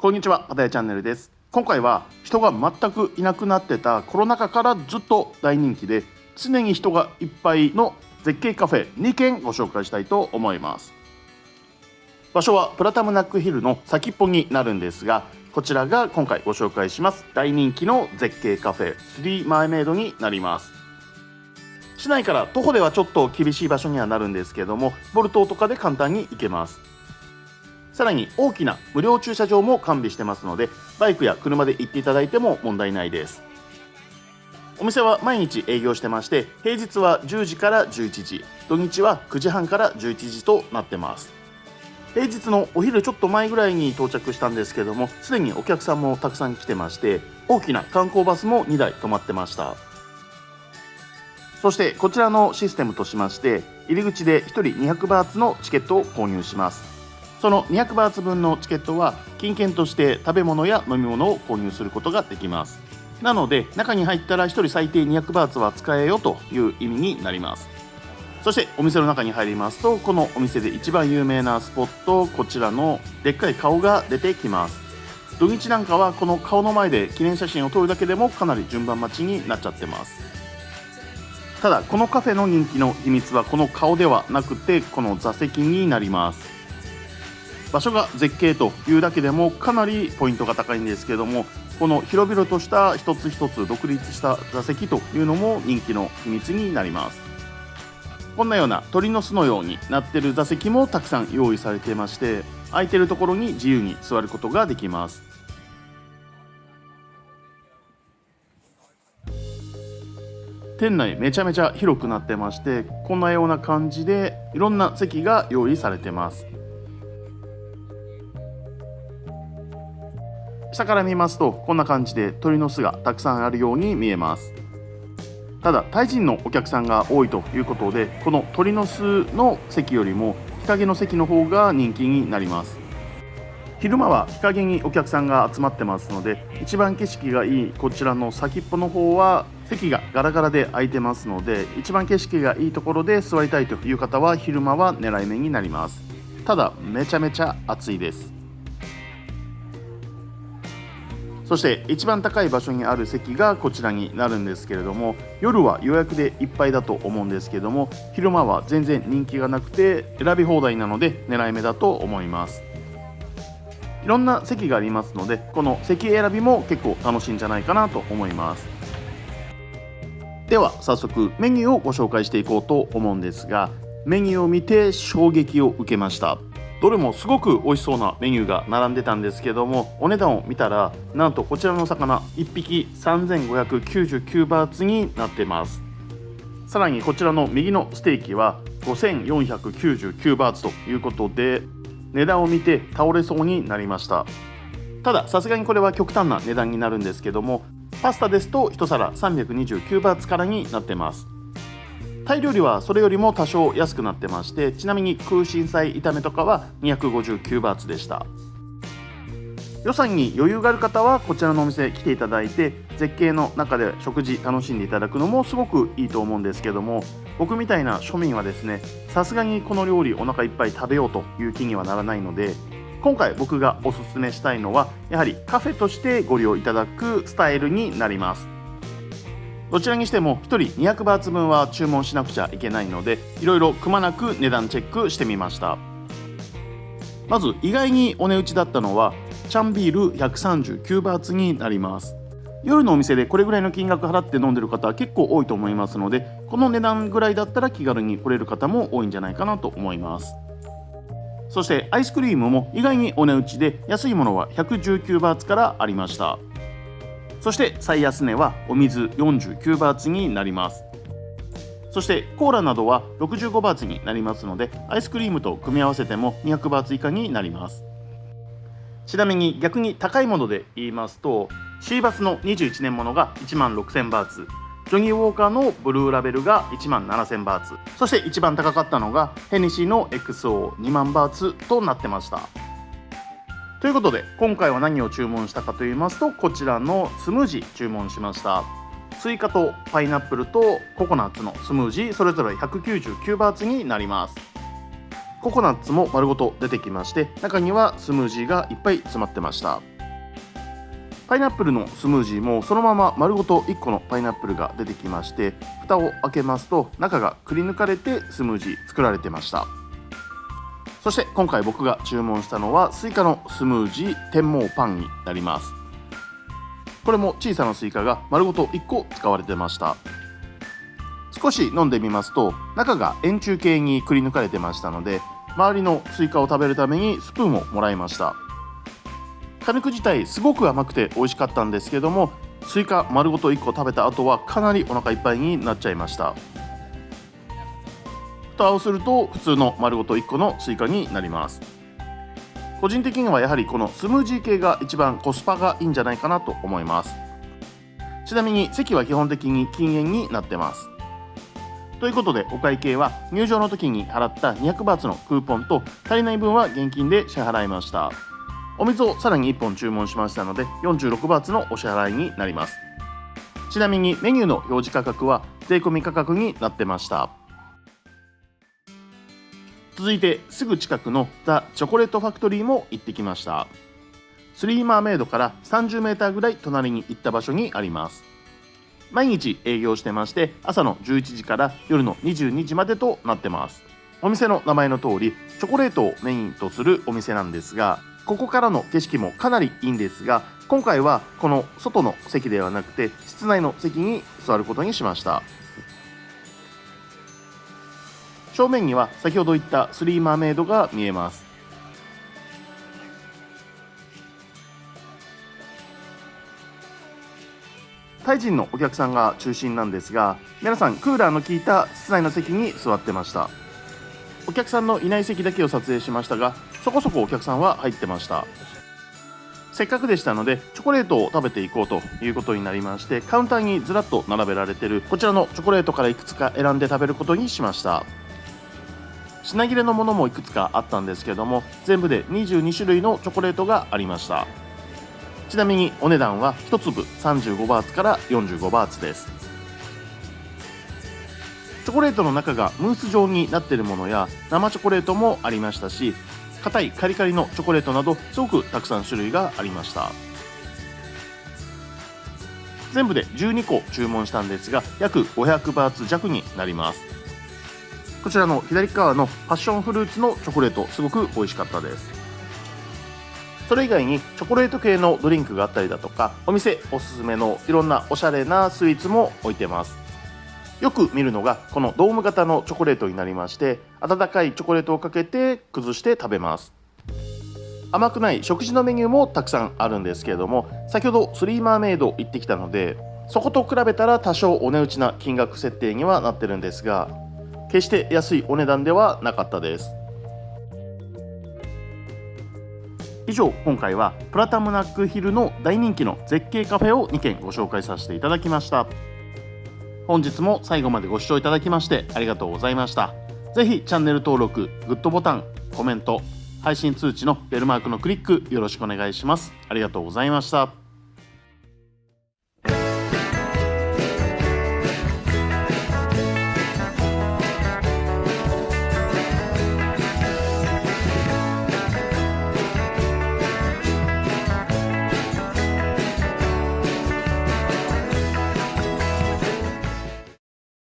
こんにちは、あたやチャンネルです。今回は人が全くいなくなってたコロナ禍からずっと大人気で常に人がいっぱいの絶景カフェ2軒ご紹介したいと思います。場所はプラタムナックヒルの先っぽになるんですが、こちらが今回ご紹介します大人気の絶景カフェ3マーメイドになります。市内から徒歩ではちょっと厳しい場所にはなるんですけども、ボルトとかで簡単に行けます。さらに大きな無料駐車場も完備してますので、バイクや車で行っていただいても問題ないです。お店は毎日営業してまして、平日は10時から11時、土日は9時半から11時となってます。平日のお昼ちょっと前ぐらいに到着したんですけども、すでにお客さんもたくさん来てまして、大きな観光バスも2台止まってました。そしてこちらのシステムとしまして、入り口で1人200バーツのチケットを購入します。その200バーツ分のチケットは金券として食べ物や飲み物を購入することができます。なので中に入ったら1人最低200バーツは使えよという意味になります。そしてお店の中に入りますと、このお店で一番有名なスポット、こちらのでっかい顔が出てきます。土日なんかはこの顔の前で記念写真を撮るだけでもかなり順番待ちになっちゃってます。ただこのカフェの人気の秘密はこの顔ではなくて、この座席になります。場所が絶景というだけでもかなりポイントが高いんですけども、この広々とした一つ一つ独立した座席というのも人気の秘密になります。こんなような鳥の巣のようになっている座席もたくさん用意されていまして、空いているところに自由に座ることができます。店内めちゃめちゃ広くなってまして、こんなような感じでいろんな席が用意されてます。下から見ますとこんな感じで鳥の巣がたくさんあるように見えます。ただタイ人のお客さんが多いということで、この鳥の巣の席よりも日陰の席の方が人気になります。昼間は日陰にお客さんが集まってますので、一番景色がいいこちらの先っぽの方は席がガラガラで空いてますので、一番景色がいいところで座りたいという方は昼間は狙い目になります。ただめちゃめちゃ暑いです。そして一番高い場所にある席がこちらになるんですけれども、夜は予約でいっぱいだと思うんですけども、昼間は全然人気がなくて選び放題なので狙い目だと思います。いろんな席がありますので、この席選びも結構楽しいんじゃないかなと思います。では早速メニューをご紹介していこうと思うんですが、メニューを見て衝撃を受けました。どれもすごく美味しそうなメニューが並んでたんですけども、お値段を見たらなんとこちらの魚1匹3599バーツになってます。さらにこちらの右のステーキは5499バーツということで、値段を見て倒れそうになりました。たださすがにこれは極端な値段になるんですけども、パスタですと1皿329バーツからになってます。タイ料理はそれよりも多少安くなってまして、ちなみに空心菜炒めとかは259バーツでした。予算に余裕がある方はこちらのお店来ていただいて、絶景の中で食事楽しんでいただくのもすごくいいと思うんですけども、僕みたいな庶民はですね、さすがにこの料理お腹いっぱい食べようという気にはならないので、今回僕がおすすめしたいのはやはりカフェとしてご利用いただくスタイルになります。どちらにしても1人200バーツ分は注文しなくちゃいけないので、いろいろくまなく値段チェックしてみました。まず意外にお値打ちだったのはチャンビール139バーツになります。夜のお店でこれぐらいの金額払って飲んでる方は結構多いと思いますので、この値段ぐらいだったら気軽に来れる方も多いんじゃないかなと思います。そしてアイスクリームも意外にお値打ちで、安いものは119バーツからありました。そして最安値はお水49バーツになります。そしてコーラなどは65バーツになりますので、アイスクリームと組み合わせても200バーツ以下になります。ちなみに逆に高いもので言いますと、シーバスの21年ものが1万6000バーツ、ジョニーウォーカーのブルーラベルが1万7000バーツ、そして一番高かったのがヘネシーの XO2 万バーツとなってました。ということで今回は何を注文したかと言いますと、こちらのスムージー注文しました。スイカとパイナップルとココナッツのスムージー、それぞれ199バーツになります。ココナッツも丸ごと出てきまして、中にはスムージーがいっぱい詰まってました。パイナップルのスムージーもそのまま丸ごと1個のパイナップルが出てきまして、蓋を開けますと中がくり抜かれてスムージー作られてました。そして今回僕が注文したのはスイカのスムージー天毛パンになります。これも小さなスイカが丸ごと1個使われてました。少し飲んでみますと中が円柱形にくり抜かれてましたので、周りのスイカを食べるためにスプーンをもらいました。果肉自体すごく甘くて美味しかったんですけども、スイカ丸ごと1個食べた後はかなりお腹いっぱいになっちゃいました。蓋をすると普通の丸ごと1個のスイカになります。個人的にはやはりこのスムージー系が一番コスパがいいんじゃないかなと思います。ちなみに席は基本的に禁煙になってます。ということでお会計は入場の時に払った200バーツのクーポンと足りない分は現金で支払いました。お水をさらに1本注文しましたので46バーツのお支払いになります。ちなみにメニューの表示価格は税込み価格になってました。続いてすぐ近くのザ・チョコレートファクトリーも行ってきました。スリーマーメイドから30メーターぐらい隣に行った場所にあります。毎日営業してまして、朝の11時から夜の22時までとなってます。お店の名前の通りチョコレートをメインとするお店なんですが、ここからの景色もかなりいいんですが、今回はこの外の席ではなくて室内の席に座ることにしました。正面には先ほど言ったスリーマーメイドが見えます。タイ人のお客さんが中心なんですが、皆さんクーラーの効いた室内の席に座ってました。お客さんのいない席だけを撮影しましたが、そこそこお客さんは入ってました。せっかくでしたのでチョコレートを食べていこうということになりまして、カウンターにずらっと並べられているこちらのチョコレートからいくつか選んで食べることにしました。品切れのものもいくつかあったんですけども、全部で22種類のチョコレートがありました。ちなみにお値段は1粒35バーツから45バーツです。チョコレートの中がムース状になっているものや生チョコレートもありましたし、硬いカリカリのチョコレートなどすごくたくさん種類がありました。全部で12個注文したんですが、約500バーツ弱になります。こちらの左側のパッションフルーツのチョコレートすごく美味しかったです。それ以外にチョコレート系のドリンクがあったりだとか、お店おすすめのいろんなおしゃれなスイーツも置いてます。よく見るのがこのドーム型のチョコレートになりまして、温かいチョコレートをかけて崩して食べます。甘くない食事のメニューもたくさんあるんですけれども、先ほどスリーマーメイド行ってきたので、そこと比べたら多少お値打ちな金額設定にはなってるんですが、決して安いお値段ではなかったです。以上、今回はプラタムナックヒルの大人気の絶景カフェを2軒ご紹介させていただきました。本日も最後までご視聴いただきましてありがとうございました。ぜひチャンネル登録、グッドボタン、コメント、配信通知のベルマークのクリックよろしくお願いします。ありがとうございました。